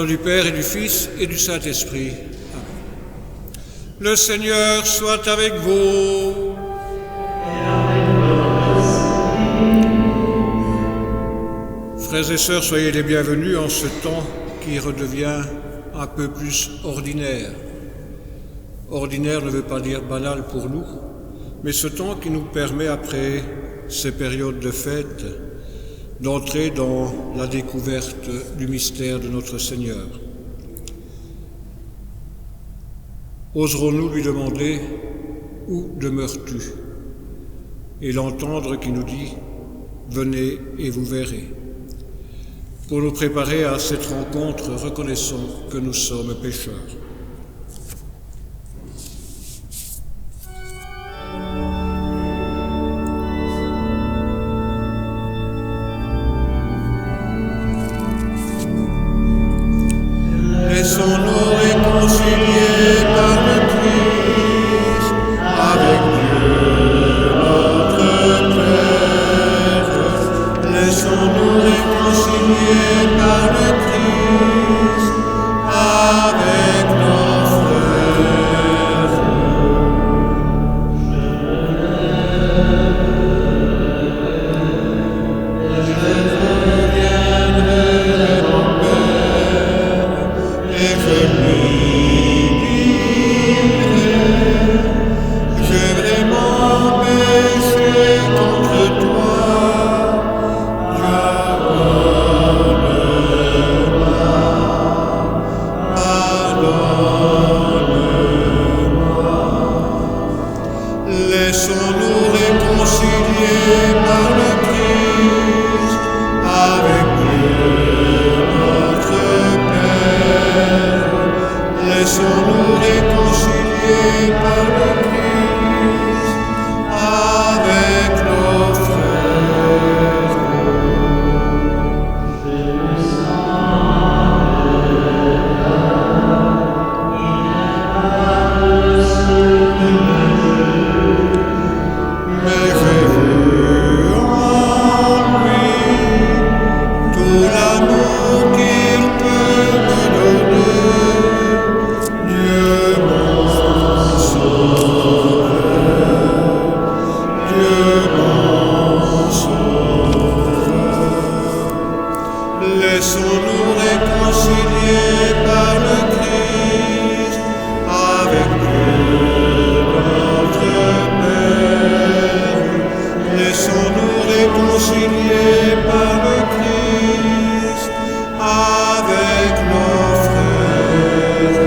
nom du Père et du Fils et du Saint-Esprit. Amen. Le Seigneur soit avec vous. Frères et sœurs, soyez les bienvenus en ce temps qui redevient un peu plus ordinaire. Ordinaire ne veut pas dire banal pour nous, mais ce temps qui nous permet, après ces périodes de fête, d'entrer dans la découverte du mystère de notre Seigneur. Oserons-nous lui demander « Où demeures-tu » et l'entendre qui nous dit « Venez et vous verrez ». Pour nous préparer à cette rencontre, reconnaissons que nous sommes pécheurs. Laissons-nous réconcilier par le Christ avec Dieu notre Père. Laissons-nous réconcilier par le Christ avec nos frères. Je deviendrai ton Père et je lui dirai: j'ai vraiment péché contre toi. Laissons-nous réconcilier par le Christ avec Dieu notre Père. Laissons-nous réconcilier par le Christ avec nos frères. Mais j'ai vu en lui tout l'amour qu'il peut me donner. Dieu mon sauveur, Dieu mon sauveur. Laissons-nous réconcilier par le Christ avec Dieu notre Père. Laissons-nous réconcilier par le Christ avec nos frères.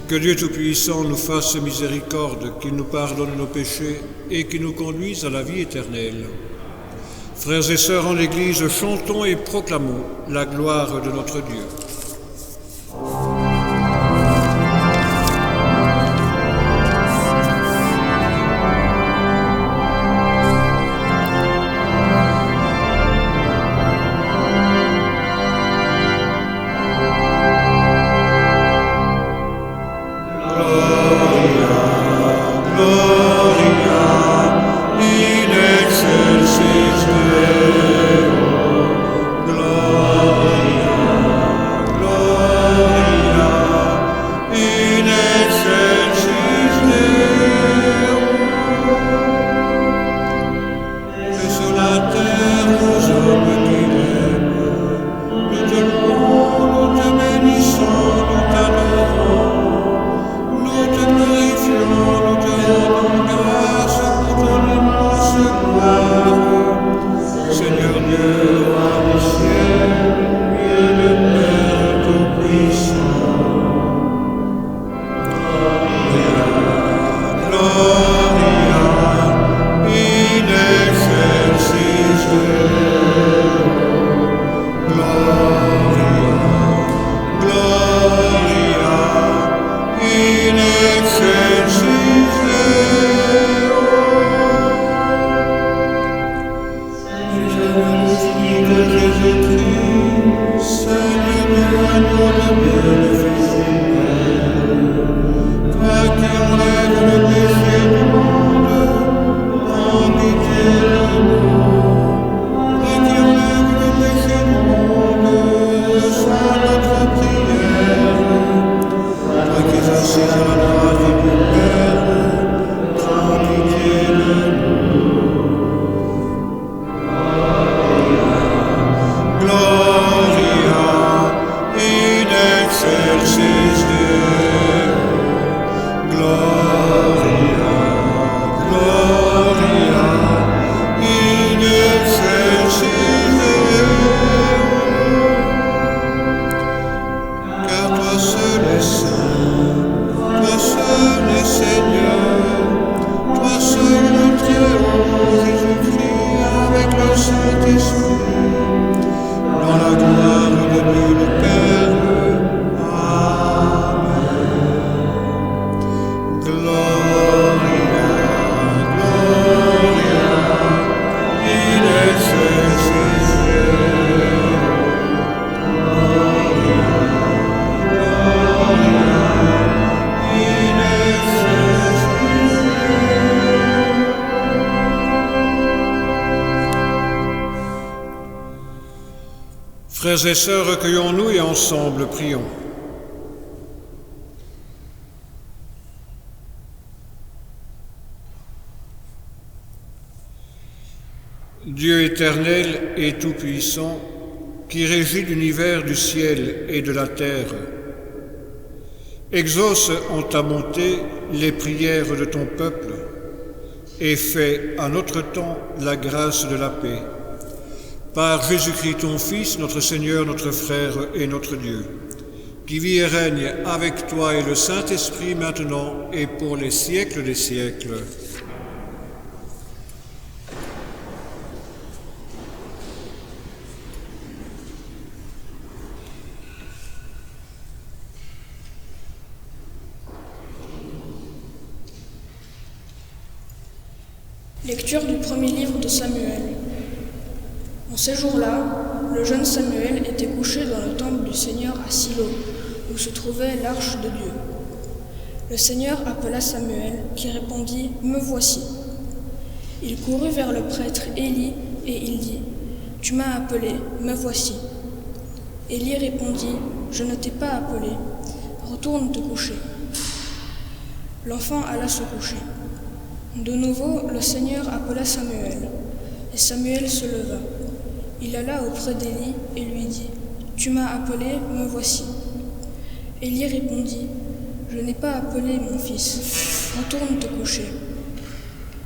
Que Dieu Tout-Puissant nous fasse miséricorde, qu'il nous pardonne nos péchés et qu'il nous conduise à la vie éternelle. Frères et sœurs en Église, chantons et proclamons la gloire de notre Dieu. Gloria Frères et sœurs, recueillons-nous et ensemble prions. Dieu éternel et tout-puissant, qui régit l'univers du ciel et de la terre, exauce en ta bonté les prières de ton peuple et fais à notre temps la grâce de la paix. Par Jésus-Christ ton Fils, notre Seigneur, notre frère et notre Dieu, qui vit et règne avec toi et le Saint-Esprit maintenant et pour les siècles des siècles. Lecture du premier livre de Samuel. En ces jours-là, le jeune Samuel était couché dans le temple du Seigneur à Silo, où se trouvait l'arche de Dieu. Le Seigneur appela Samuel, qui répondit « Me voici ». Il courut vers le prêtre Élie et il dit « Tu m'as appelé, me voici ». Élie répondit « Je ne t'ai pas appelé, retourne te coucher ». L'enfant alla se coucher. De nouveau, le Seigneur appela Samuel, et Samuel se leva. Il alla auprès d'Élie et lui dit « Tu m'as appelé, me voici ». Élie répondit « Je n'ai pas appelé mon fils, retourne te coucher ».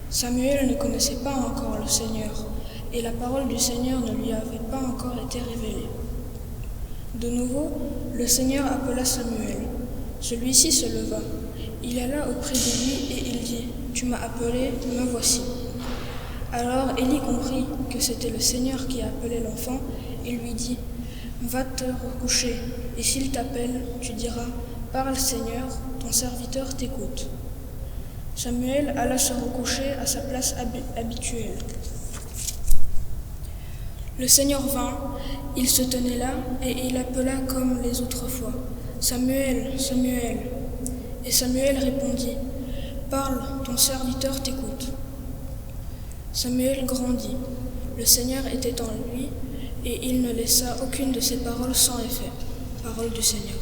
Samuel ne connaissait pas encore le Seigneur, et la parole du Seigneur ne lui avait pas encore été révélée. De nouveau, le Seigneur appela Samuel. Celui-ci se leva. Il alla auprès d'Élie et il dit « Tu m'as appelé, me voici ». Alors Élie comprit que c'était le Seigneur qui appelait l'enfant et lui dit « Va te recoucher, et s'il t'appelle, tu diras « Parle Seigneur, ton serviteur t'écoute ». Samuel alla se recoucher à sa place habituelle. Le Seigneur vint, il se tenait là et il appela comme les autres fois « Samuel, Samuel ». Et Samuel répondit « Parle, ton serviteur t'écoute ». Samuel grandit, le Seigneur était en lui, et il ne laissa aucune de ses paroles sans effet. Parole du Seigneur.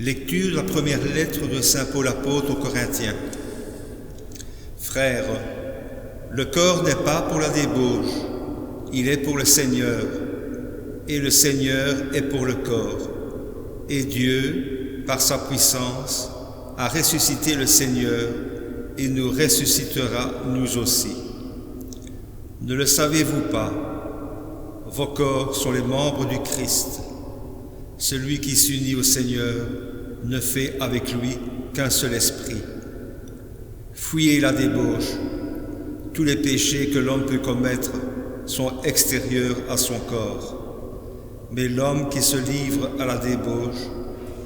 Lecture de la première lettre de saint Paul apôtre aux Corinthiens. Frères, le corps n'est pas pour la débauche, il est pour le Seigneur, et le Seigneur est pour le corps. Et Dieu, par sa puissance, a ressuscité le Seigneur et nous ressuscitera nous aussi. Ne le savez-vous pas? Vos corps sont les membres du Christ. Celui qui s'unit au Seigneur ne fait avec lui qu'un seul esprit. Fuyez la débauche. Tous les péchés que l'homme peut commettre sont extérieurs à son corps. Mais l'homme qui se livre à la débauche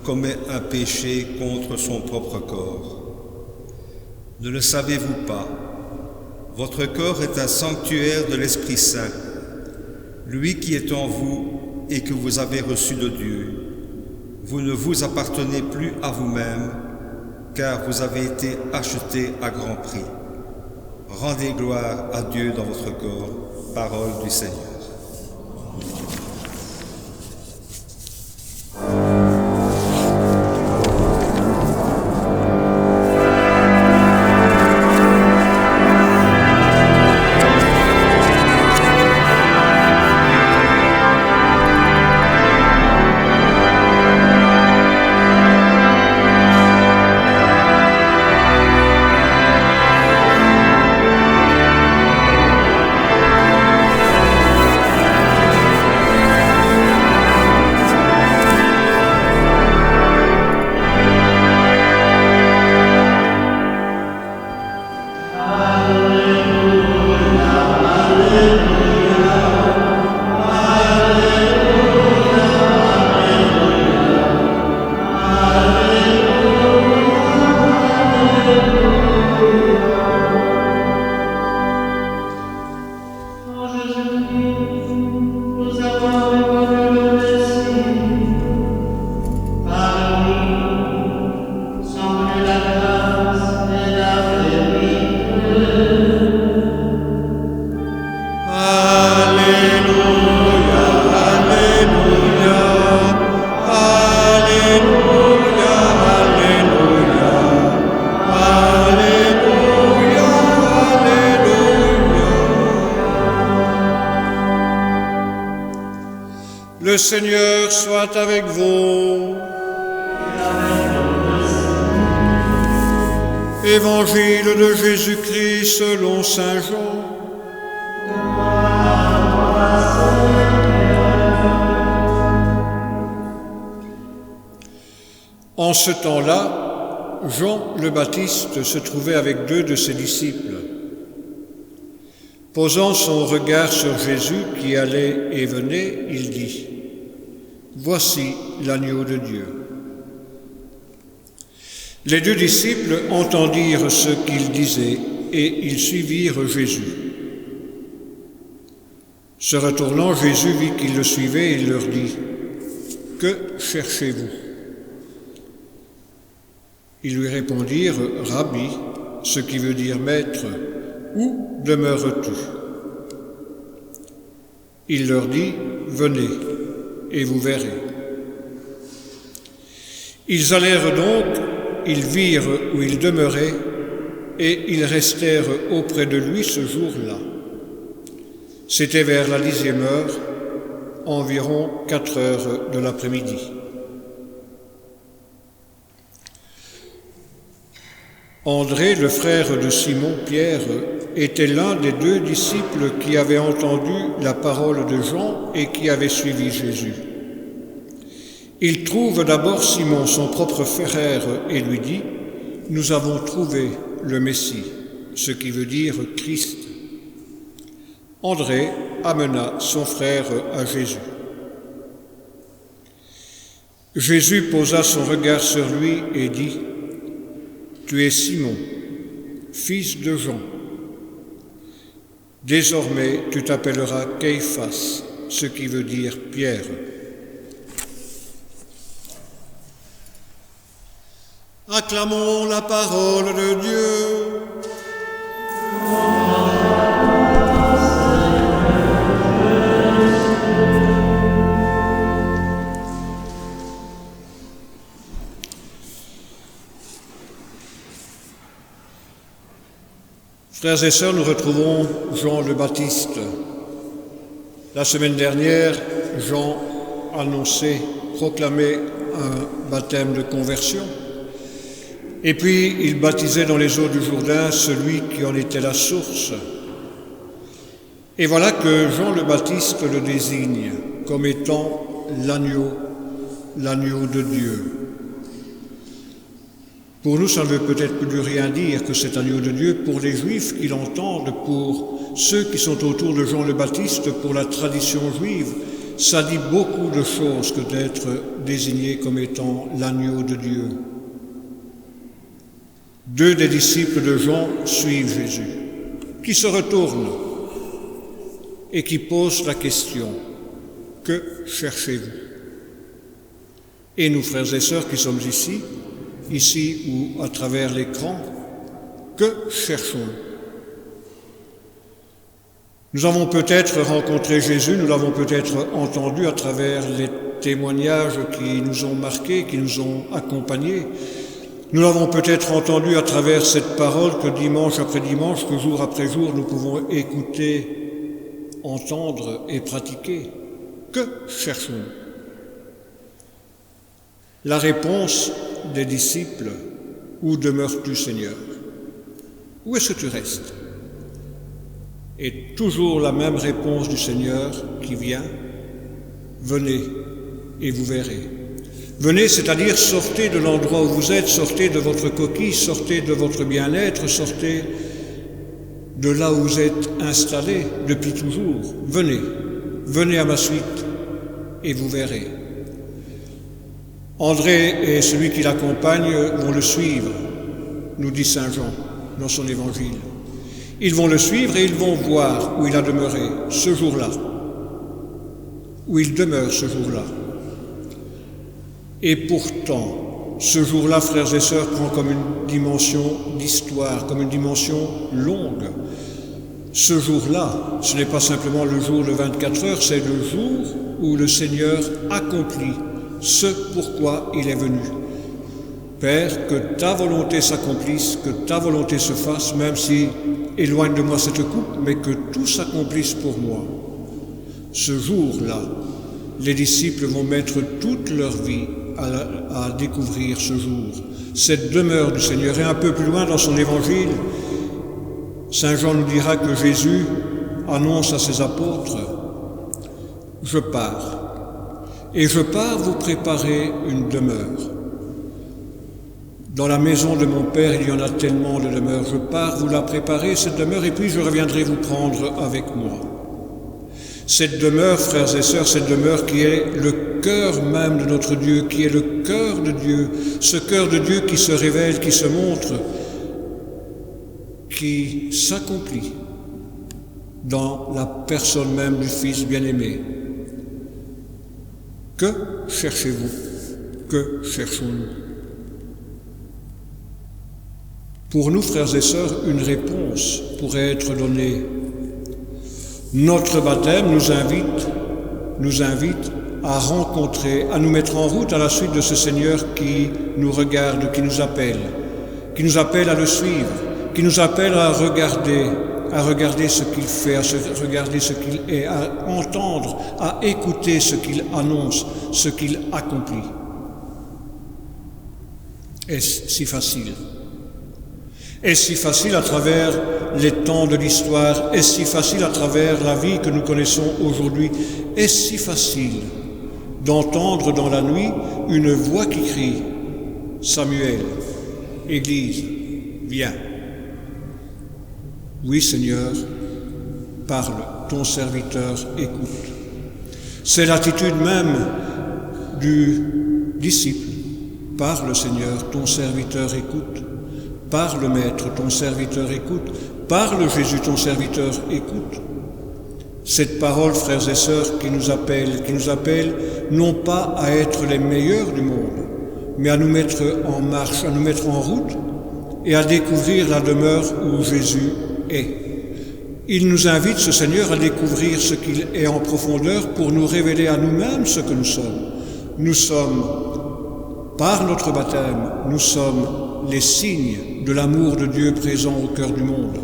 commet un péché contre son propre corps. Ne le savez-vous pas? Votre corps est un sanctuaire de l'Esprit Saint, lui qui est en vous et que vous avez reçu de Dieu. Vous ne vous appartenez plus à vous-même, car vous avez été achetés à grand prix. Rendez gloire à Dieu dans votre corps. Parole du Seigneur. Le Seigneur soit avec vous. Évangile de Jésus-Christ selon saint Jean. En ce temps-là, Jean le Baptiste se trouvait avec 2 de ses disciples. Posant son regard sur Jésus qui allait et venait, il dit : « Voici l'agneau de Dieu. » Les 2 disciples entendirent ce qu'il disait et ils suivirent Jésus. Se retournant, Jésus vit qu'ils le suivaient et il leur dit : « Que cherchez-vous » Ils lui répondirent : « Rabbi », ce qui veut dire maître, où demeures-tu ? Il leur dit : « Venez, et vous verrez. » Ils allèrent donc, ils virent où il demeurait, et ils restèrent auprès de lui ce jour-là. C'était vers la 10e heure, environ 4 heures de l'après-midi. André, le frère de Simon-Pierre, était l'un des 2 disciples qui avaient entendu la parole de Jean et qui avaient suivi Jésus. Il trouve d'abord Simon, son propre frère, et lui dit : « Nous avons trouvé le Messie », ce qui veut dire Christ. André amena son frère à Jésus. Jésus posa son regard sur lui et dit : « Tu es Simon, fils de Jean. Désormais, tu t'appelleras Képhas, ce qui veut dire Pierre. » Acclamons la parole de Dieu. Frères et sœurs, nous retrouvons Jean le Baptiste. La semaine dernière, Jean annonçait, proclamait un baptême de conversion. Et puis, il baptisait dans les eaux du Jourdain celui qui en était la source. Et voilà que Jean le Baptiste le désigne comme étant l'agneau de Dieu. Pour nous, ça ne veut peut-être plus rien dire que cet agneau de Dieu. Pour les Juifs qui l'entendent, pour ceux qui sont autour de Jean le Baptiste, pour la tradition juive, ça dit beaucoup de choses que d'être désigné comme étant l'agneau de Dieu. 2 des disciples de Jean suivent Jésus, qui se retournent et qui posent la question « Que cherchez-vous » Et nous, frères et sœurs qui sommes ici ou à travers l'écran, que cherchons-nous? Nous avons peut-être rencontré Jésus, nous l'avons peut-être entendu à travers les témoignages qui nous ont marqués, qui nous ont accompagnés. Nous l'avons peut-être entendu à travers cette parole que dimanche après dimanche, que jour après jour, nous pouvons écouter, entendre et pratiquer. Que cherchons-nous? La réponse des disciples: où demeures-tu, Seigneur? Où est-ce que tu restes? Et toujours la même réponse du Seigneur qui vient: venez et vous verrez. Venez, c'est-à-dire sortez de l'endroit où vous êtes, sortez de votre coquille, sortez de votre bien-être, sortez de là où vous êtes installés depuis toujours. Venez à ma suite et vous verrez. André et celui qui l'accompagne vont le suivre, nous dit saint Jean dans son évangile. Ils vont le suivre et ils vont voir où il a demeuré ce jour-là, où il demeure ce jour-là. Et pourtant, ce jour-là, frères et sœurs, prend comme une dimension d'histoire, comme une dimension longue. Ce jour-là, ce n'est pas simplement le jour de 24 heures, c'est le jour où le Seigneur accomplit ce pourquoi il est venu. Père, que ta volonté s'accomplisse, que ta volonté se fasse, même si éloigne de moi cette coupe, mais que tout s'accomplisse pour moi. Ce jour-là, les disciples vont mettre toute leur vie à découvrir ce jour, cette demeure du Seigneur. Et un peu plus loin dans son évangile, saint Jean nous dira que Jésus annonce à ses apôtres: je pars. Et je pars vous préparer une demeure. Dans la maison de mon Père, il y en a tellement de demeures. Je pars vous la préparer, cette demeure, et puis je reviendrai vous prendre avec moi. Cette demeure, frères et sœurs, cette demeure qui est le cœur même de notre Dieu, qui est le cœur de Dieu, ce cœur de Dieu qui se révèle, qui se montre, qui s'accomplit dans la personne même du Fils bien-aimé. Que cherchez-vous? Que cherchons-nous? Pour nous, frères et sœurs, une réponse pourrait être donnée. Notre baptême nous invite à rencontrer, à nous mettre en route à la suite de ce Seigneur qui nous regarde, qui nous appelle à le suivre, qui nous appelle à regarder ce qu'il fait, à regarder ce qu'il est, à entendre, à écouter ce qu'il annonce, ce qu'il accomplit. Est-ce si facile? Est-ce si facile à travers les temps de l'histoire? Est-ce si facile à travers la vie que nous connaissons aujourd'hui? Est-ce si facile d'entendre dans la nuit une voix qui crie: Samuel, Église, viens. Oui, Seigneur, parle, ton serviteur écoute. C'est l'attitude même du disciple. Parle, Seigneur, ton serviteur écoute. Parle, Maître, ton serviteur écoute. Parle, Jésus, ton serviteur écoute. Cette parole, frères et sœurs, qui nous appelle non pas à être les meilleurs du monde, mais à nous mettre en marche, à nous mettre en route et à découvrir la demeure où Jésus est. Il nous invite, ce Seigneur, à découvrir ce qu'il est en profondeur pour nous révéler à nous-mêmes ce que nous sommes. Nous sommes, par notre baptême, nous sommes les signes de l'amour de Dieu présent au cœur du monde.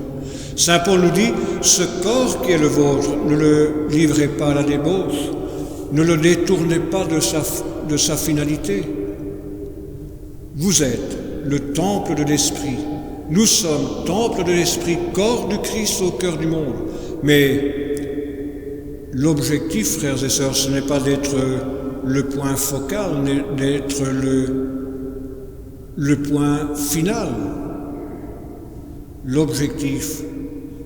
Saint Paul nous dit, ce corps qui est le vôtre, ne le livrez pas à la débauche, ne le détournez pas de sa finalité. Vous êtes le temple de l'Esprit. Nous sommes temple de l'Esprit, corps du Christ au cœur du monde. Mais l'objectif, frères et sœurs, ce n'est pas d'être le point focal, mais d'être le point final. L'objectif,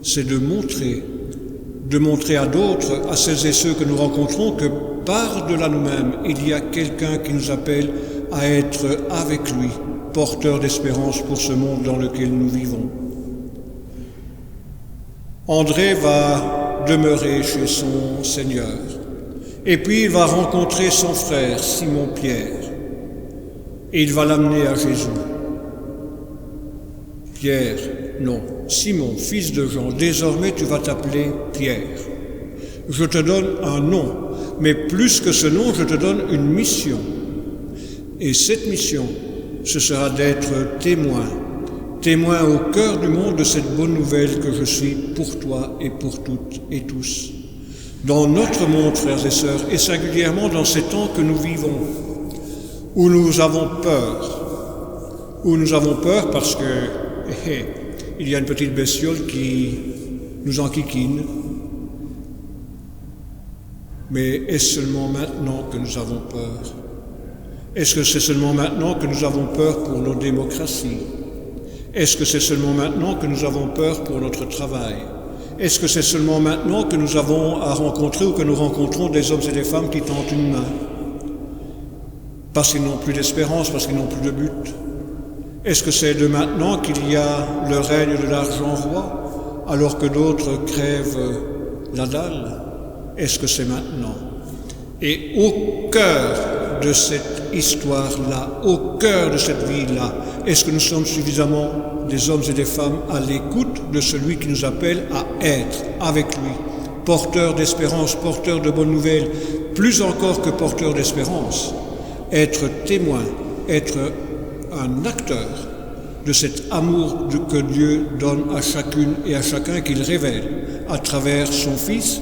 c'est de montrer à d'autres, à celles et ceux que nous rencontrons, que par-delà nous-mêmes, il y a quelqu'un qui nous appelle à être avec lui, porteur d'espérance pour ce monde dans lequel nous vivons. André va demeurer chez son Seigneur, et puis il va rencontrer son frère Simon-Pierre, et il va l'amener à Jésus. Pierre, non, Simon, fils de Jean, désormais tu vas t'appeler Pierre. Je te donne un nom, mais plus que ce nom, je te donne une mission. Et cette mission, ce sera d'être témoin au cœur du monde de cette bonne nouvelle que je suis pour toi et pour toutes et tous. Dans notre monde, frères et sœurs, et singulièrement dans ces temps que nous vivons, où nous avons peur parce que il y a une petite bestiole qui nous enquiquine. Mais est-ce seulement maintenant que nous avons peur? Est-ce que c'est seulement maintenant que nous avons peur pour nos démocraties? Est-ce que c'est seulement maintenant que nous avons peur pour notre travail? Est-ce que c'est seulement maintenant que nous avons à rencontrer ou que nous rencontrons des hommes et des femmes qui tentent une main? Parce qu'ils n'ont plus d'espérance, parce qu'ils n'ont plus de but. Est-ce que c'est de maintenant qu'il y a le règne de l'argent roi, alors que d'autres crèvent la dalle? Est-ce que c'est maintenant? Et au cœur de cette histoire-là, au cœur de cette vie-là, est-ce que nous sommes suffisamment des hommes et des femmes à l'écoute de celui qui nous appelle à être avec lui, porteur d'espérance, porteur de bonnes nouvelles, plus encore que porteur d'espérance, être témoin, être un acteur de cet amour que Dieu donne à chacune et à chacun qu'il révèle à travers son Fils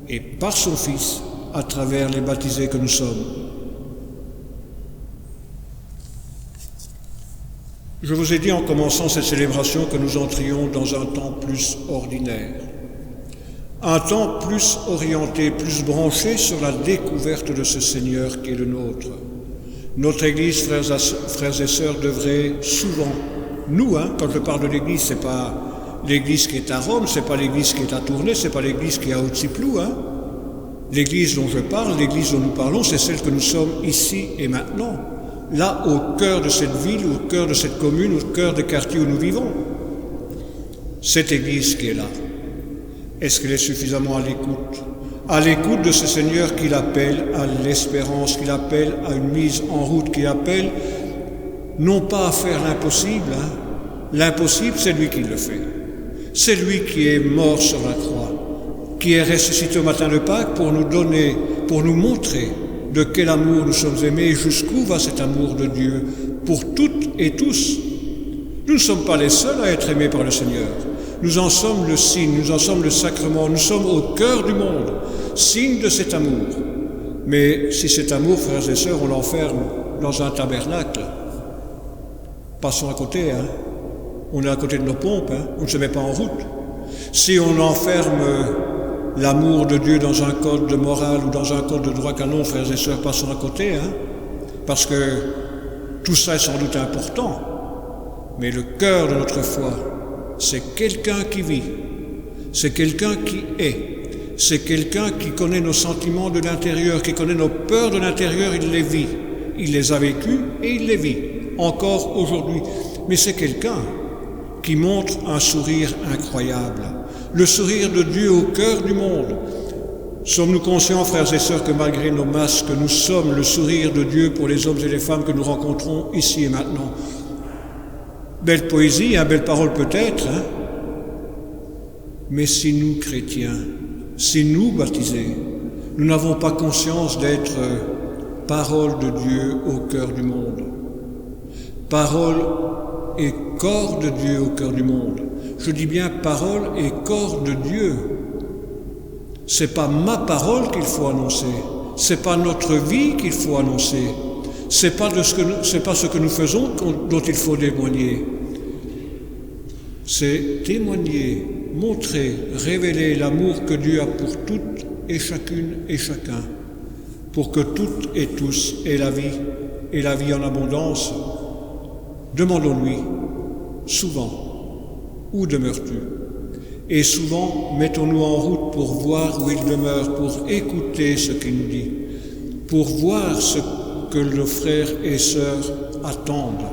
et par son Fils à travers les baptisés que nous sommes. Je vous ai dit en commençant cette célébration que nous entrions dans un temps plus ordinaire, un temps plus orienté, plus branché sur la découverte de ce Seigneur qui est le nôtre. Notre Église, frères et sœurs, devrait souvent, nous, quand je parle de l'Église, c'est pas l'Église qui est à Rome, c'est pas l'Église qui est à Tournai, c'est pas l'Église qui est à Haute-Ciplou, L'Église dont je parle, l'Église dont nous parlons, c'est celle que nous sommes ici et maintenant, là au cœur de cette ville, au cœur de cette commune, au cœur des quartiers où nous vivons. Cette Église qui est là, est-ce qu'elle est suffisamment à l'écoute de ce Seigneur qui l'appelle à l'espérance, qui l'appelle à une mise en route, qui l'appelle non pas à faire l'impossible, L'impossible, c'est lui qui le fait. C'est lui qui est mort sur la croix, qui est ressuscité au matin de Pâques pour nous donner, pour nous montrer de quel amour nous sommes aimés et jusqu'où va cet amour de Dieu pour toutes et tous. Nous ne sommes pas les seuls à être aimés par le Seigneur. Nous en sommes le signe, nous en sommes le sacrement, nous sommes au cœur du monde, signe de cet amour. Mais si cet amour, frères et sœurs, on l'enferme dans un tabernacle, passons à côté, on est à côté de nos pompes, on ne se met pas en route. Si on enferme l'amour de Dieu dans un code de morale ou dans un code de droit canon, frères et sœurs, passons à côté, parce que tout ça est sans doute important. Mais le cœur de notre foi, c'est quelqu'un qui vit, c'est quelqu'un qui est, c'est quelqu'un qui connaît nos sentiments de l'intérieur, qui connaît nos peurs de l'intérieur, il les vit. Il les a vécus et il les vit, encore aujourd'hui. Mais c'est quelqu'un qui montre un sourire incroyable, le sourire de Dieu au cœur du monde. Sommes-nous conscients, frères et sœurs, que malgré nos masques, nous sommes le sourire de Dieu pour les hommes et les femmes que nous rencontrons ici et maintenant? Belle poésie, belle parole peut-être, mais si nous, chrétiens, si nous, baptisés, nous n'avons pas conscience d'être parole de Dieu au cœur du monde, parole et corps de Dieu au cœur du monde, Je dis bien parole et corps de Dieu. C'est pas ma parole qu'il faut annoncer. C'est pas notre vie qu'il faut annoncer. C'est pas ce que nous faisons dont il faut témoigner. C'est témoigner, montrer, révéler l'amour que Dieu a pour toutes et chacune et chacun, pour que toutes et tous aient la vie en abondance. Demandons-lui souvent, où demeures-tu? Et souvent, mettons-nous en route pour voir où il demeure, pour écouter ce qu'il nous dit, pour voir ce que nos frères et sœurs attendent,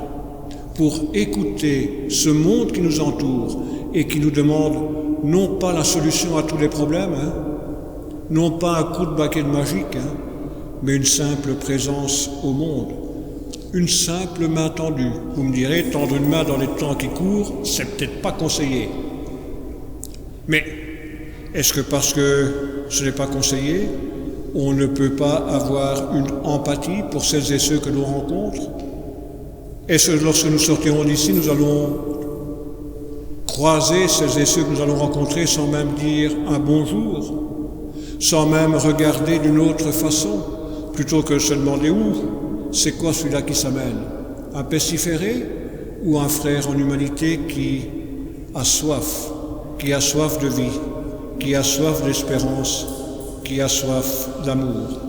pour écouter ce monde qui nous entoure et qui nous demande non pas la solution à tous les problèmes, non pas un coup de baguette magique, mais une simple présence au monde, une simple main tendue. Vous me direz, tendre une main dans les temps qui courent, c'est peut-être pas conseillé. Mais est-ce que parce que ce n'est pas conseillé, on ne peut pas avoir une empathie pour celles et ceux que l'on rencontre? Est-ce que lorsque nous sortirons d'ici, nous allons croiser celles et ceux que nous allons rencontrer sans même dire un bonjour, sans même regarder d'une autre façon, plutôt que de se demander où, c'est quoi celui-là qui s'amène? Un pestiféré ou un frère en humanité qui a soif de vie, qui a soif d'espérance, qui a soif d'amour?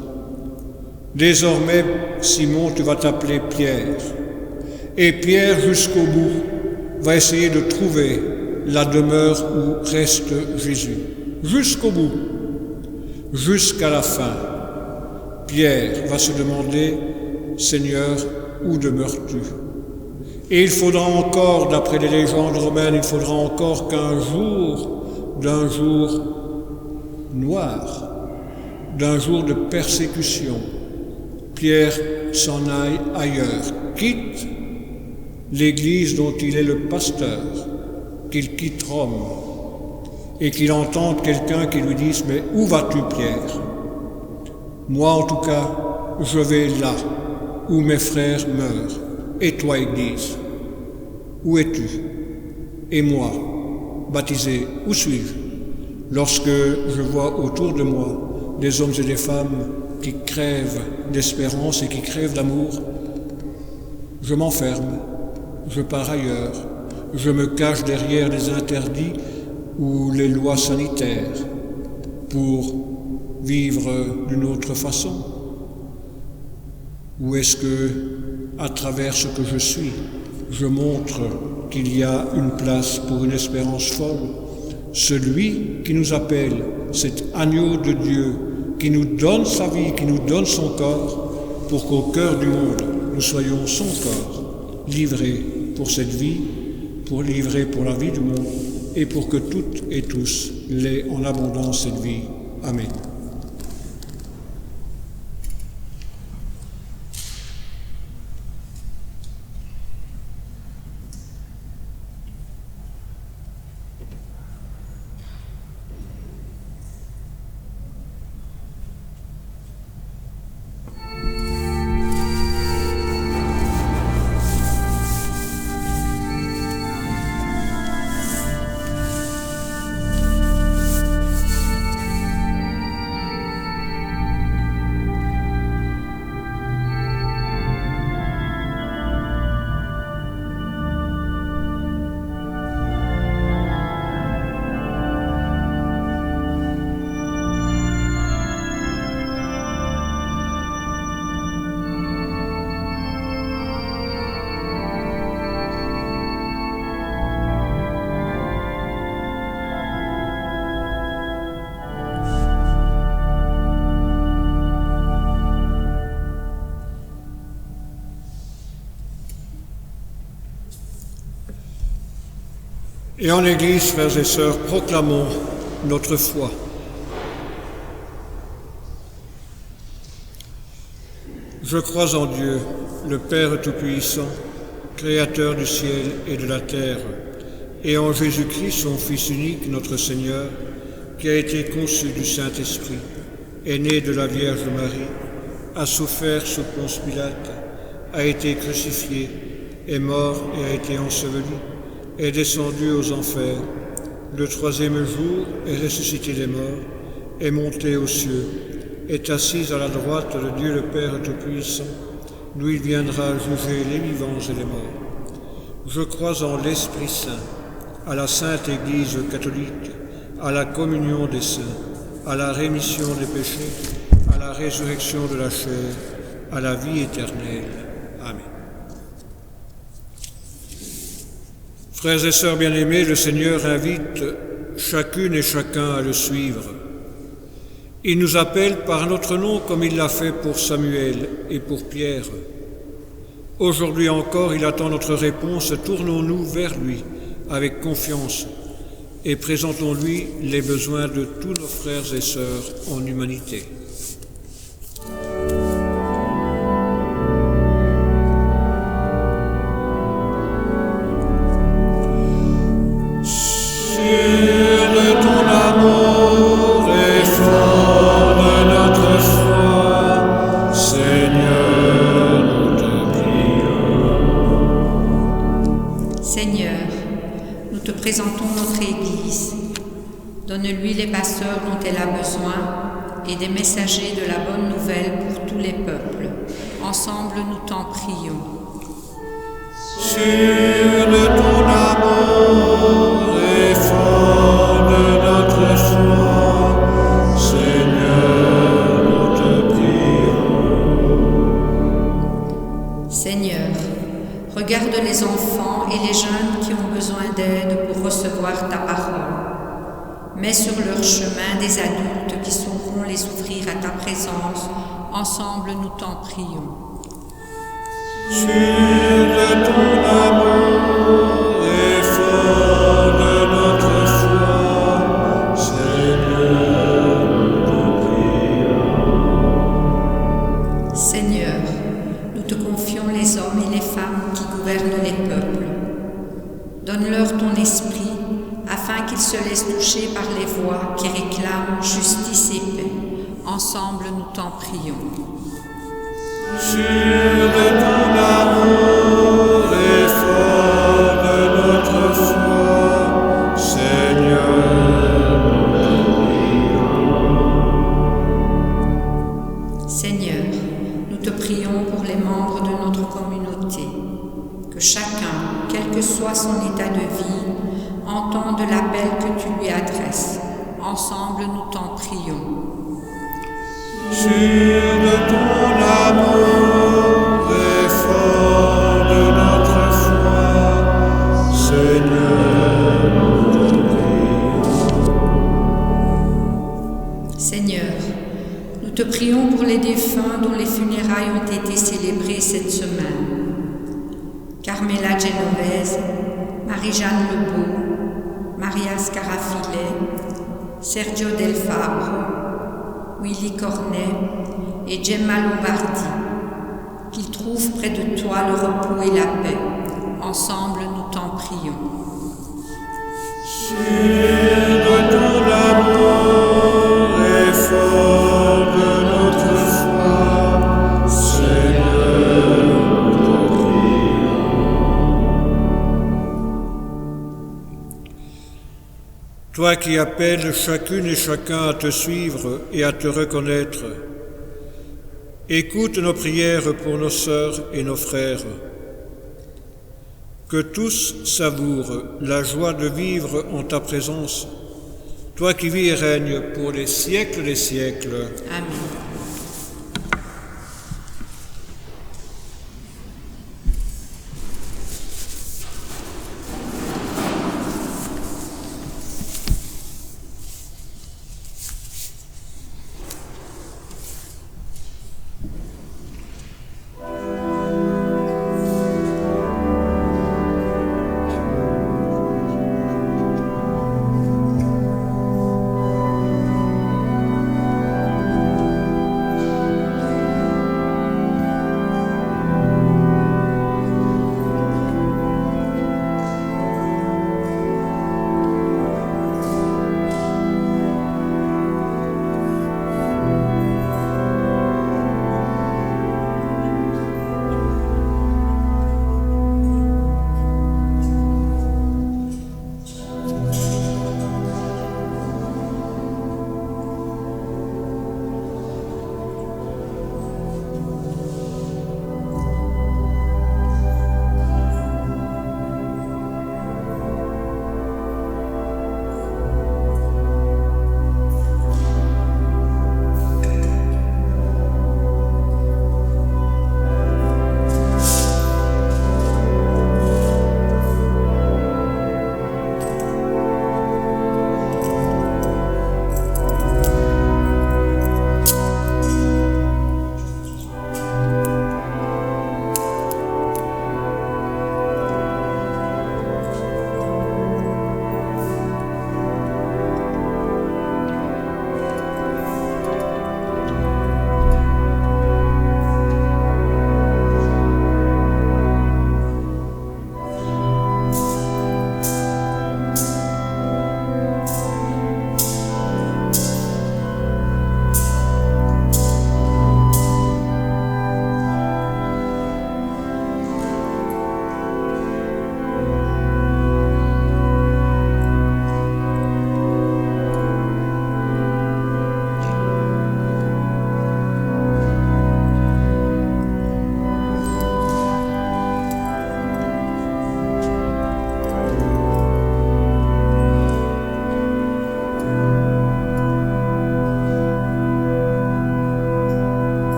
Désormais, Simon, tu vas t'appeler Pierre. Et Pierre, jusqu'au bout, va essayer de trouver la demeure où reste Jésus. Jusqu'au bout, jusqu'à la fin. Pierre va se demander, Seigneur, où demeures-tu? Et il faudra encore, d'après les légendes romaines, il faudra encore d'un jour noir, d'un jour de persécution, Pierre s'en aille ailleurs, quitte l'Église dont il est le pasteur, qu'il quitte Rome et qu'il entende quelqu'un qui lui dise « Mais où vas-tu, Pierre ?» Moi, en tout cas, je vais là où mes frères meurent. Et toi, Église, où es-tu? Et moi, baptisé, où suis-je? Lorsque je vois autour de moi des hommes et des femmes qui crèvent d'espérance et qui crèvent d'amour, je m'enferme, je pars ailleurs, je me cache derrière les interdits ou les lois sanitaires pour vivre d'une autre façon? Ou est-ce que, à travers ce que je suis, je montre qu'il y a une place pour une espérance folle? Celui qui nous appelle, cet agneau de Dieu, qui nous donne sa vie, qui nous donne son corps, pour qu'au cœur du monde, nous soyons son corps, livrés pour cette vie, livrés pour la vie du monde, et pour que toutes et tous l'aient en abondance cette vie. Amen. Et en Église, frères et sœurs, proclamons notre foi. Je crois en Dieu, le Père Tout-Puissant, Créateur du ciel et de la terre, et en Jésus-Christ, son Fils unique, notre Seigneur, qui a été conçu du Saint-Esprit, est né de la Vierge Marie, a souffert sous Ponce Pilate, a été crucifié, est mort et a été enseveli, est descendu aux enfers, le troisième jour est ressuscité des morts, est monté aux cieux, est assis à la droite de Dieu le Père Tout-Puissant, d'où il viendra juger les vivants et les morts. Je crois en l'Esprit Saint, à la Sainte Église catholique, à la communion des saints, à la rémission des péchés, à la résurrection de la chair, à la vie éternelle. Amen. Frères et sœurs bien-aimés, le Seigneur invite chacune et chacun à le suivre. Il nous appelle par notre nom comme il l'a fait pour Samuel et pour Pierre. Aujourd'hui encore, il attend notre réponse. Tournons-nous vers lui avec confiance et présentons-lui les besoins de tous nos frères et sœurs en humanité. Présentons notre Église. Donne-lui les pasteurs dont elle a besoin et des messagers de la bonne nouvelle pour tous les peuples. Ensemble, nous t'en prions. Sur de ton amour et fort de notre foi, Seigneur, nous te prions. Seigneur, regarde les enfants et les jeunes qui ont besoin d'aide pour recevoir ta parole. Mets sur leur chemin des adultes qui sauront les ouvrir à ta présence. Ensemble, nous t'en prions. Sur de ton amour et fort de notre foi, Seigneur, nous te prions. Seigneur, nous te confions les hommes et les femmes qui gouvernent les peuples. Donne-leur ton esprit, afin qu'ils se laissent toucher par les voix qui réclament justice et paix. Ensemble, nous t'en prions. Sur de ton amour et fort de notre foi, Seigneur, nous te prions. Seigneur, nous te prions pour les membres de notre communauté, que chacun, quel que soit son état de vie, entende l'appel que tu lui adresses. Ensemble, nous t'en prions. Sur de ton amour et fort de notre foi, Seigneur, nous te prions. Seigneur, nous te prions pour les défunts dont les funérailles ont été célébrées cette semaine. Carmela Genovese, Marie-Jeanne Lebeau, Maria Scarafilet, Sergio Del Fabbro, Willy Cornet et Gemma Lombardi, qu'ils trouvent près de toi le repos et la paix. Ensemble, nous t'en prions. Sur de ton amour et fort de notre foi, Seigneur, nous te prions. Toi qui appelles chacune et chacun à te suivre et à te reconnaître, écoute nos prières pour nos sœurs et nos frères. Que tous savourent la joie de vivre en ta présence, toi qui vis et règnes pour les siècles des siècles. Amen.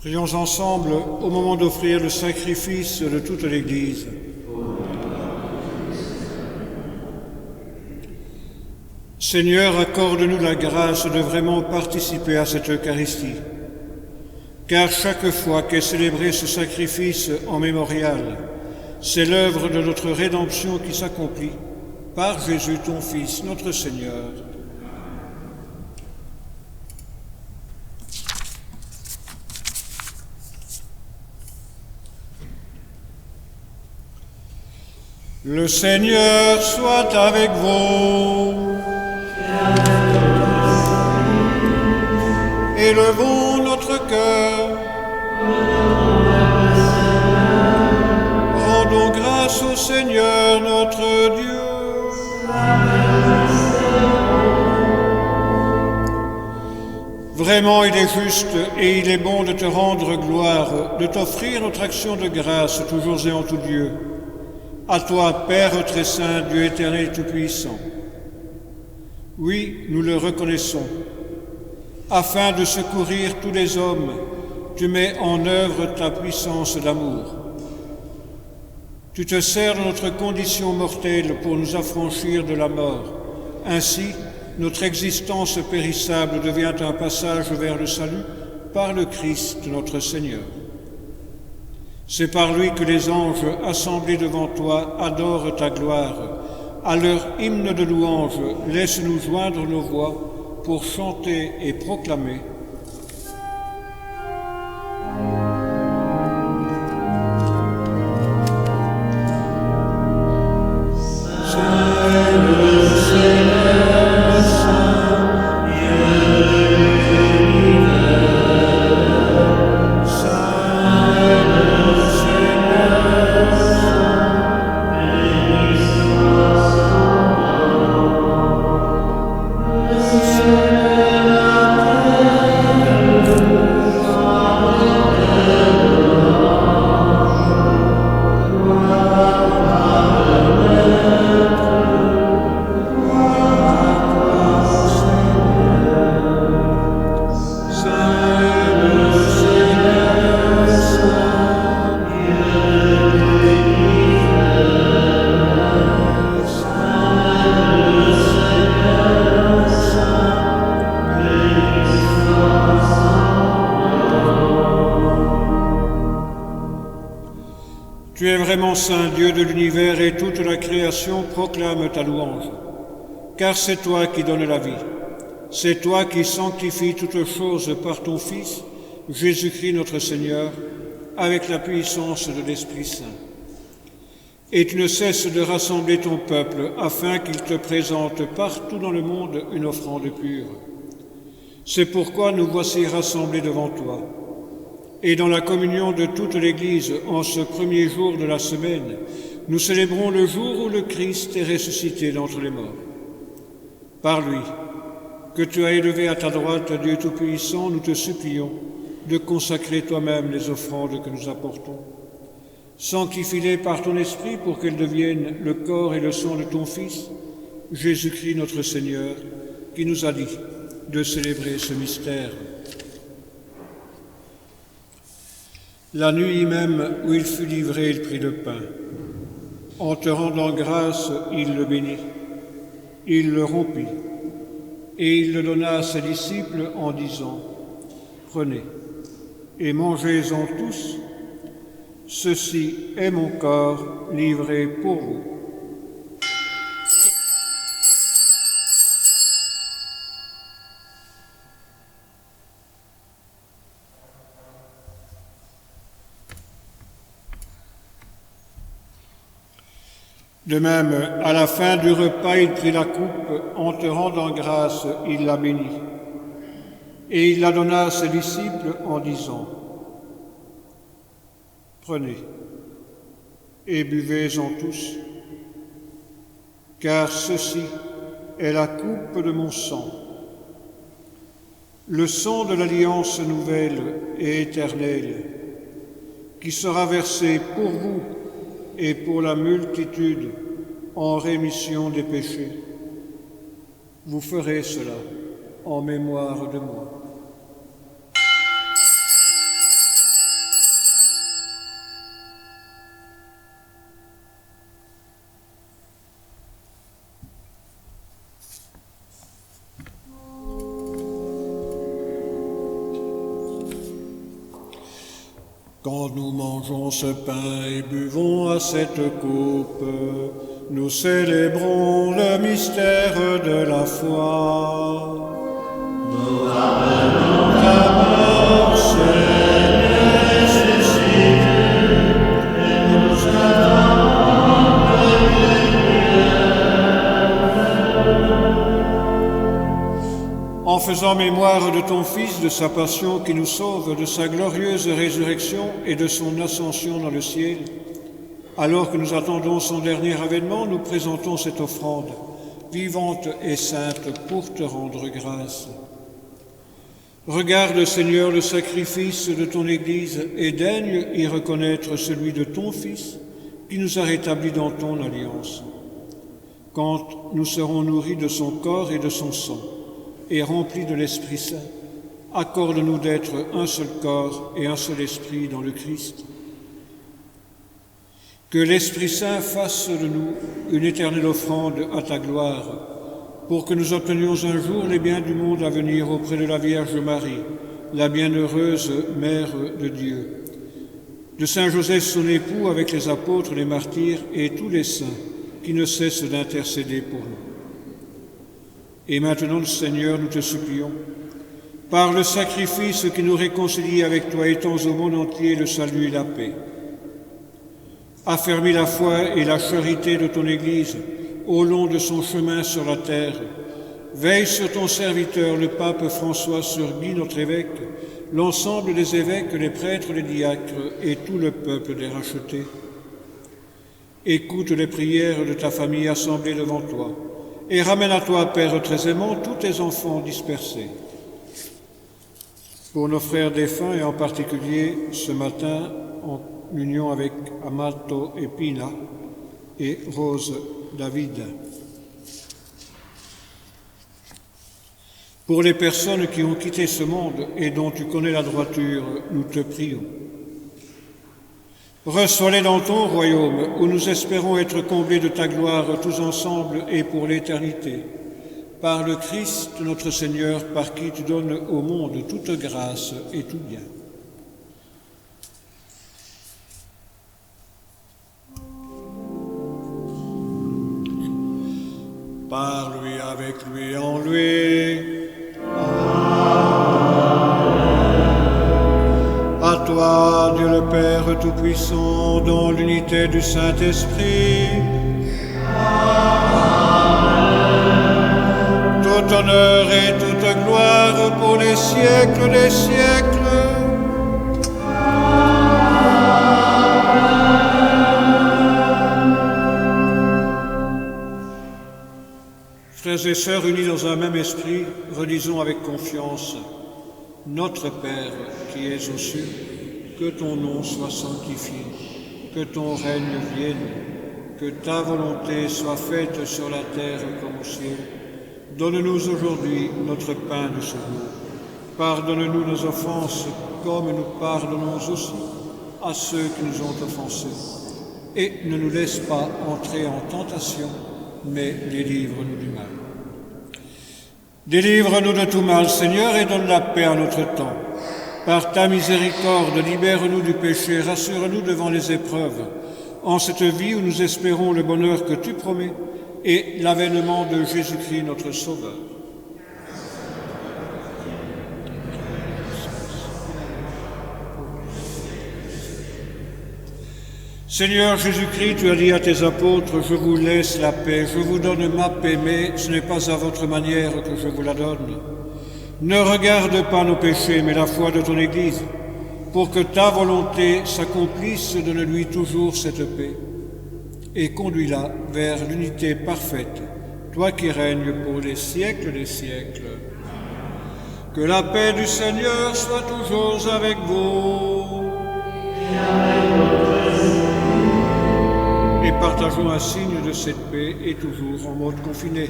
Prions ensemble au moment d'offrir le sacrifice de toute l'Église. Seigneur, accorde-nous la grâce de vraiment participer à cette Eucharistie, car chaque fois qu'est célébré ce sacrifice en mémorial, c'est l'œuvre de notre rédemption qui s'accomplit par Jésus, ton Fils, notre Seigneur. Le Seigneur soit avec vous. Élevons notre cœur. Rendons grâce au Seigneur notre Dieu. Vraiment, il est juste et il est bon de te rendre gloire, de t'offrir notre action de grâce toujours et en tout lieu. À toi, Père très saint, Dieu éternel tout-puissant. Oui, nous le reconnaissons. Afin de secourir tous les hommes, tu mets en œuvre ta puissance d'amour. Tu te sers de notre condition mortelle pour nous affranchir de la mort. Ainsi, notre existence périssable devient un passage vers le salut par le Christ notre Seigneur. C'est par lui que les anges assemblés devant toi adorent ta gloire. À leur hymne de louange, laisse-nous joindre nos voix pour chanter et proclamer. Tu es vraiment saint, Dieu de l'univers, et toute la création proclame ta louange. Car c'est toi qui donnes la vie. C'est toi qui sanctifies toutes choses par ton Fils, Jésus-Christ notre Seigneur, avec la puissance de l'Esprit Saint. Et tu ne cesses de rassembler ton peuple afin qu'il te présente partout dans le monde une offrande pure. C'est pourquoi nous voici rassemblés devant toi. Et dans la communion de toute l'Église, en ce premier jour de la semaine, nous célébrons le jour où le Christ est ressuscité d'entre les morts. Par lui, que tu as élevé à ta droite, Dieu Tout-Puissant, nous te supplions de consacrer toi-même les offrandes que nous apportons. Sanctifie-les par ton Esprit pour qu'elles deviennent le corps et le sang de ton Fils, Jésus-Christ notre Seigneur, qui nous a dit de célébrer ce mystère. La nuit même où il fut livré, il prit le pain. En te rendant grâce, il le bénit. Il le rompit et il le donna à ses disciples en disant : « Prenez et mangez-en tous. Ceci est mon corps livré pour vous. » De même, à la fin du repas, il prit la coupe, en te rendant grâce, il la bénit. Et il la donna à ses disciples en disant : « Prenez et buvez-en tous, car ceci est la coupe de mon sang, le sang de l'alliance nouvelle et éternelle, qui sera versé pour vous et pour la multitude en rémission des péchés. Vous ferez cela en mémoire de moi. » Quand nous mangeons ce pain et buvons à cette coupe, nous célébrons le mystère de la foi. Nous rappelons ta mort, Seigneur, ressuscite, et nous attendons de En faisant mémoire de ton Fils, de sa passion qui nous sauve, de sa glorieuse résurrection et de son ascension dans le ciel, alors que nous attendons son dernier avènement, nous présentons cette offrande, vivante et sainte, pour te rendre grâce. Regarde, Seigneur, le sacrifice de ton Église et daigne y reconnaître celui de ton Fils, qui nous a rétablis dans ton alliance. Quand nous serons nourris de son corps et de son sang, et remplis de l'Esprit Saint, accorde-nous d'être un seul corps et un seul esprit dans le Christ. Que l'Esprit Saint fasse de nous une éternelle offrande à ta gloire, pour que nous obtenions un jour les biens du monde à venir auprès de la Vierge Marie, la bienheureuse Mère de Dieu, de Saint Joseph son époux avec les apôtres, les martyrs et tous les saints qui ne cessent d'intercéder pour nous. Et maintenant, Seigneur, nous te supplions, par le sacrifice qui nous réconcilie avec toi, étends au monde entier le salut et la paix. Affermis la foi et la charité de ton Église au long de son chemin sur la terre. Veille sur ton serviteur, le pape François, sur Guy, notre évêque, l'ensemble des évêques, les prêtres, les diacres et tout le peuple des rachetés. Écoute les prières de ta famille assemblée devant toi et ramène à toi, Père très aimant, tous tes enfants dispersés. Pour nos frères défunts et en particulier ce matin en union avec Amato et Pina et Rose David. Pour les personnes qui ont quitté ce monde et dont tu connais la droiture, nous te prions. Reçois-les dans ton royaume, où nous espérons être comblés de ta gloire tous ensemble et pour l'éternité. Par le Christ notre Seigneur, par qui tu donnes au monde toute grâce et tout bien. Par lui, avec lui, en lui. À toi, Dieu le Père Tout-Puissant, dans l'unité du Saint-Esprit. Tout honneur et toute gloire pour les siècles des siècles. Frères et sœurs unis dans un même esprit, relisons avec confiance. Notre Père qui es aux cieux, que ton nom soit sanctifié, que ton règne vienne, que ta volonté soit faite sur la terre comme au ciel. Donne-nous aujourd'hui notre pain de ce jour. Pardonne-nous nos offenses comme nous pardonnons aussi à ceux qui nous ont offensés. Et ne nous laisse pas entrer en tentation, mais délivre-nous du mal. Délivre-nous de tout mal, Seigneur, et donne la paix à notre temps. Par ta miséricorde, libère-nous du péché, rassure-nous devant les épreuves, en cette vie où nous espérons le bonheur que tu promets et l'avènement de Jésus-Christ, notre Sauveur. Seigneur Jésus-Christ, tu as dit à tes apôtres, je vous laisse la paix, je vous donne ma paix, mais ce n'est pas à votre manière que je vous la donne. Ne regarde pas nos péchés, mais la foi de ton Église, pour que ta volonté s'accomplisse, donne-lui toujours cette paix, et conduis-la vers l'unité parfaite, toi qui règnes pour les siècles des siècles. Que la paix du Seigneur soit toujours avec vous. Et partageons un signe de cette paix et toujours en mode confiné.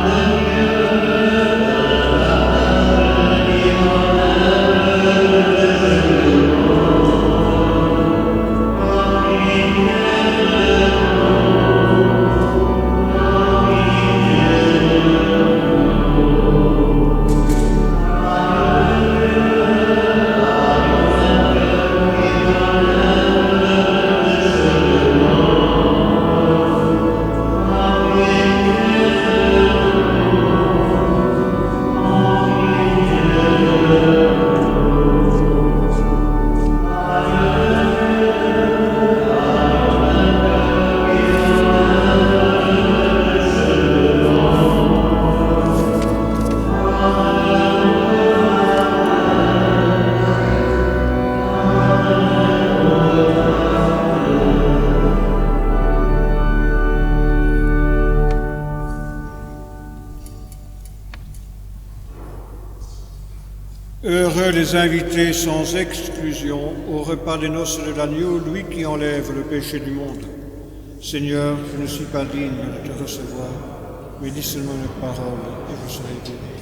Alleluia. Heureux les invités sans exclusion au repas des noces de l'agneau, lui qui enlève le péché du monde. Seigneur, je ne suis pas digne de te recevoir, mais dis seulement une parole et je serai guéri.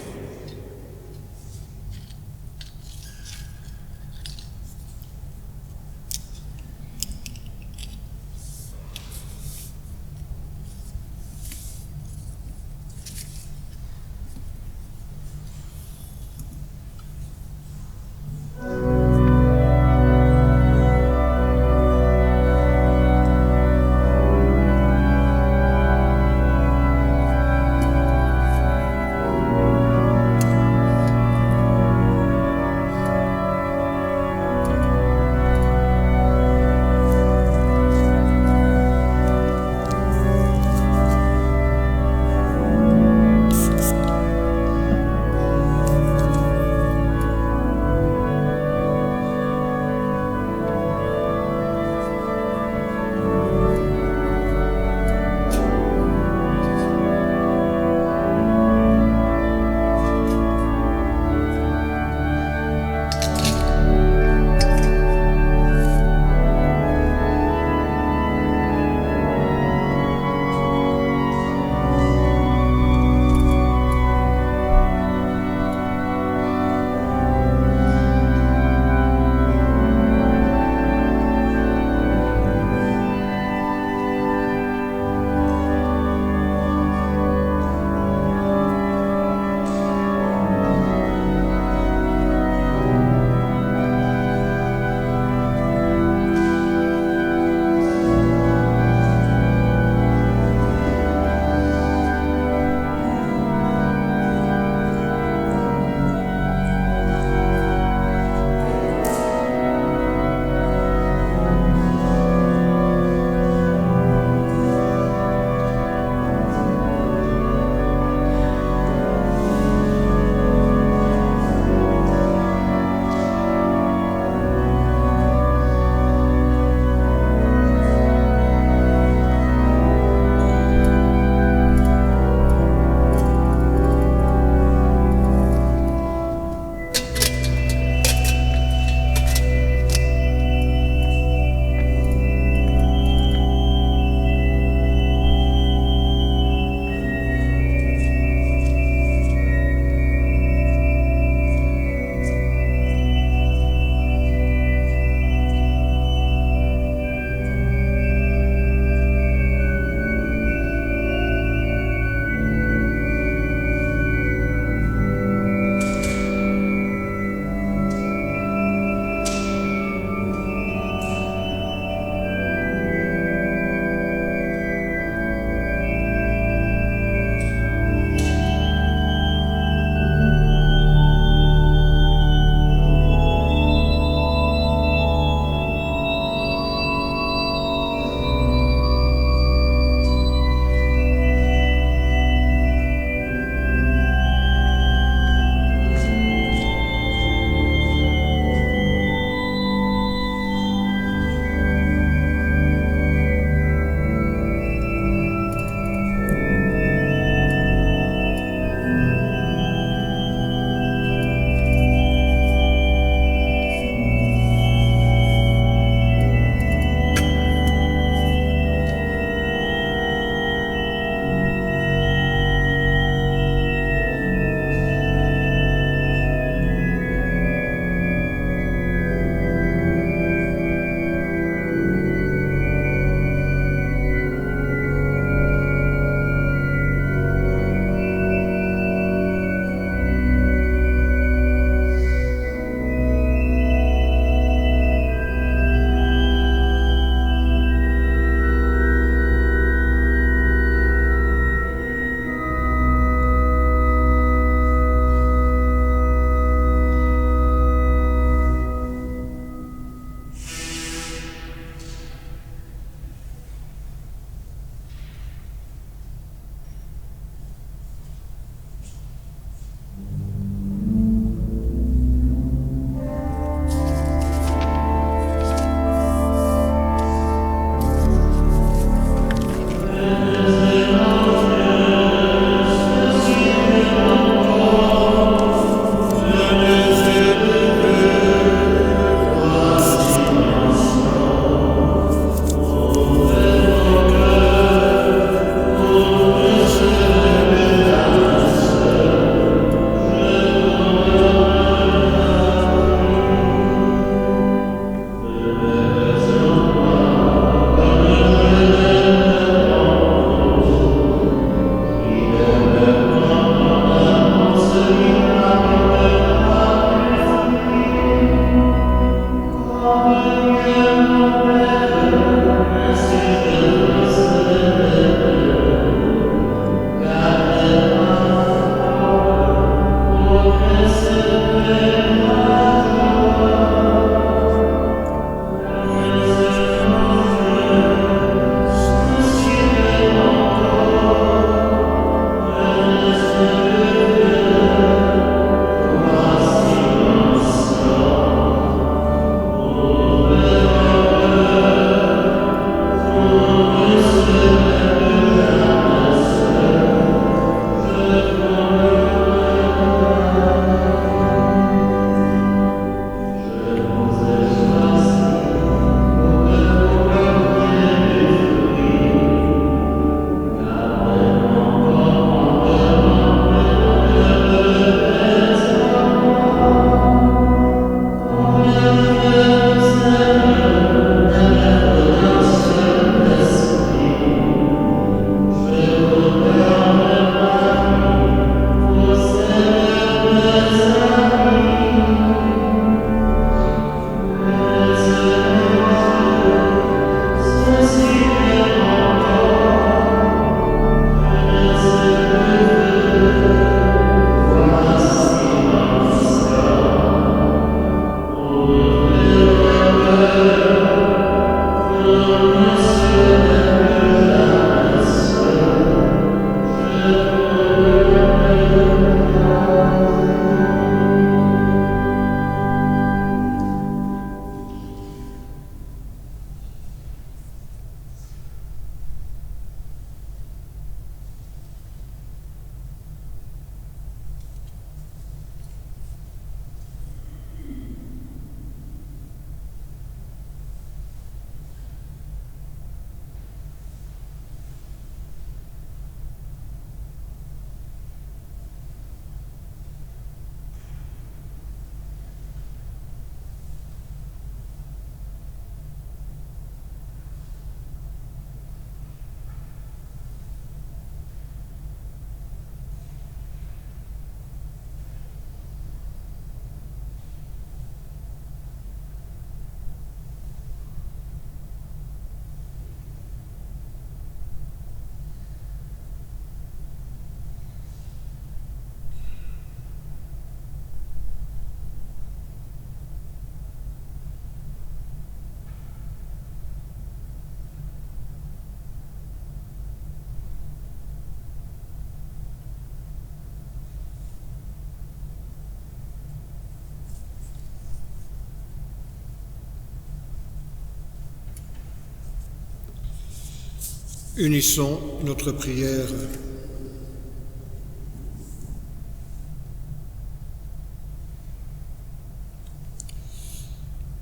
Unissons notre prière.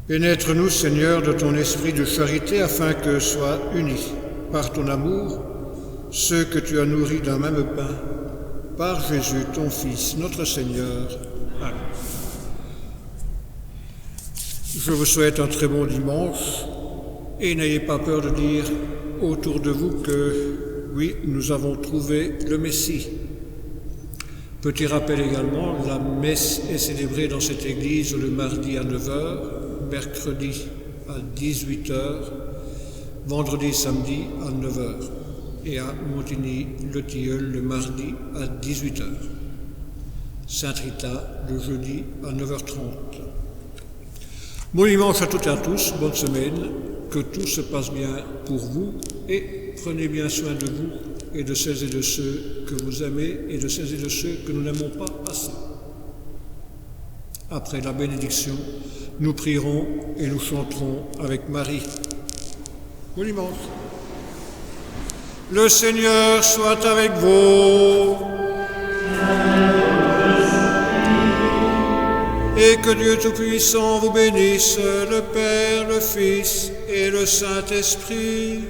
Pénètre-nous, Seigneur, de ton esprit de charité, afin que soient unis par ton amour ceux que tu as nourris d'un même pain, par Jésus, ton Fils, notre Seigneur. Amen. Je vous souhaite un très bon dimanche et n'ayez pas peur de dire autour de vous que oui, nous avons trouvé le Messie. Petit rappel également, la messe est célébrée dans cette église le mardi à 9h, mercredi à 18h, vendredi et samedi à 9h et à Montigny-le-Tilleul le mardi à 18h. Sainte-Rita le jeudi à 9h30. Bon dimanche à toutes et à tous, bonne semaine, que tout se passe bien pour vous et prenez bien soin de vous et de celles et de ceux que vous aimez et de celles et de ceux que nous n'aimons pas assez. Après la bénédiction, nous prierons et nous chanterons avec Marie. Bon dimanche. Le Seigneur soit avec vous. Et que Dieu Tout-Puissant vous bénisse, le Père, le Fils et le Saint-Esprit.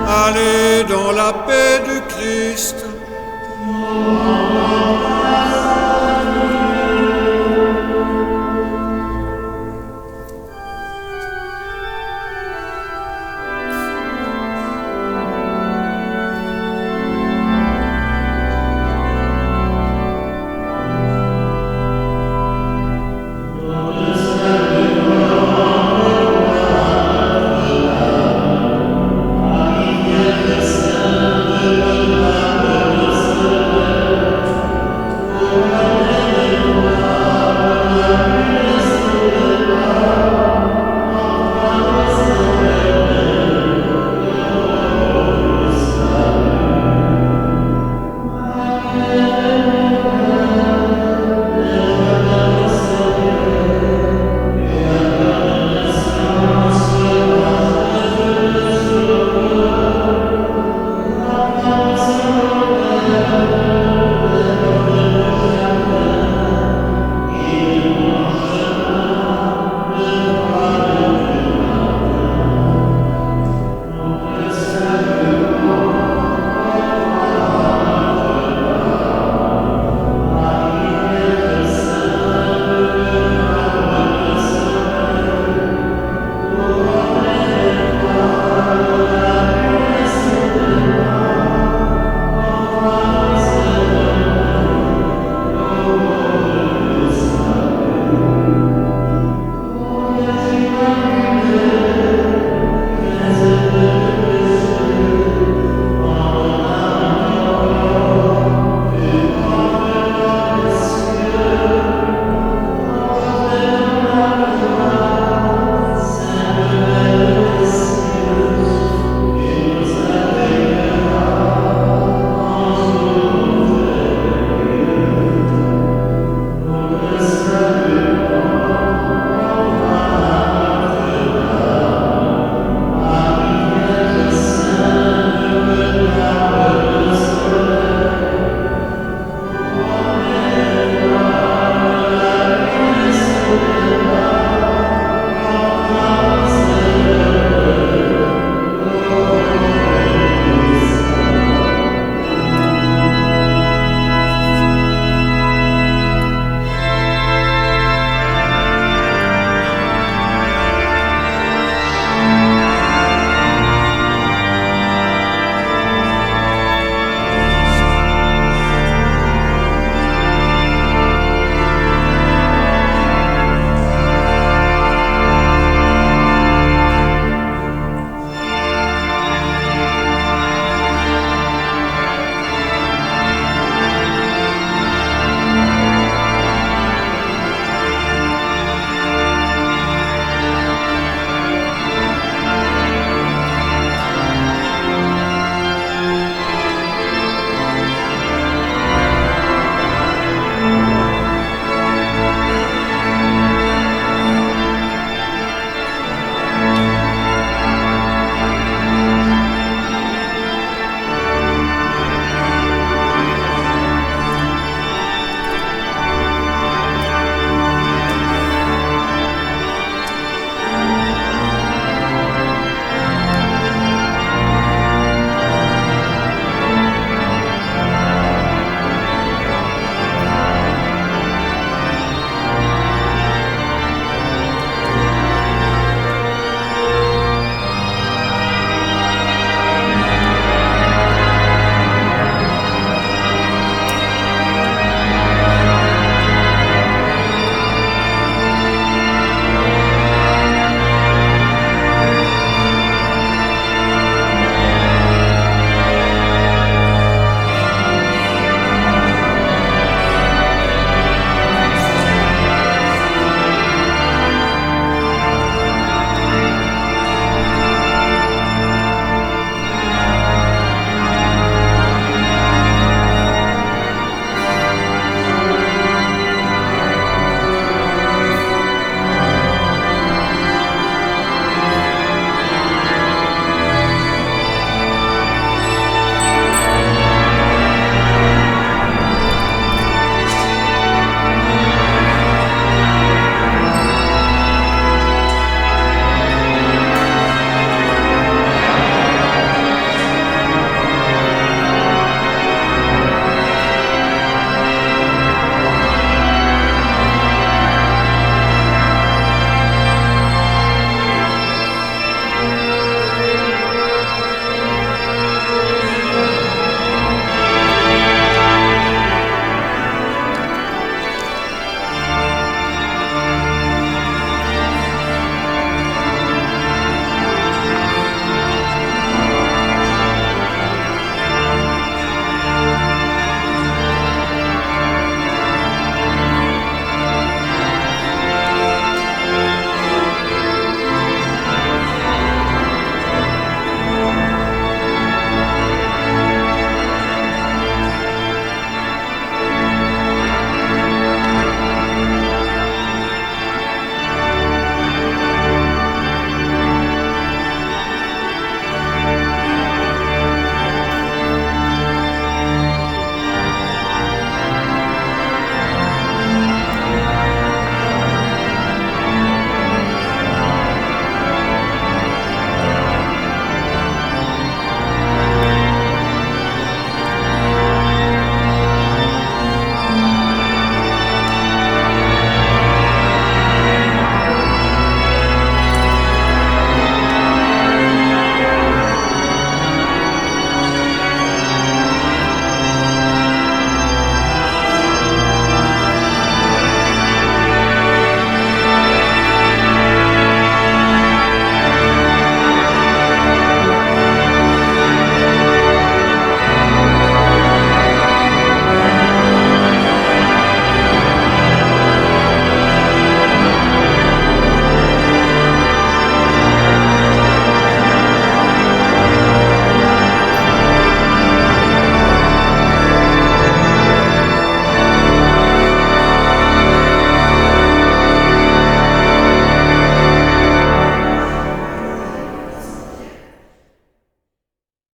Allez dans la paix du Christ.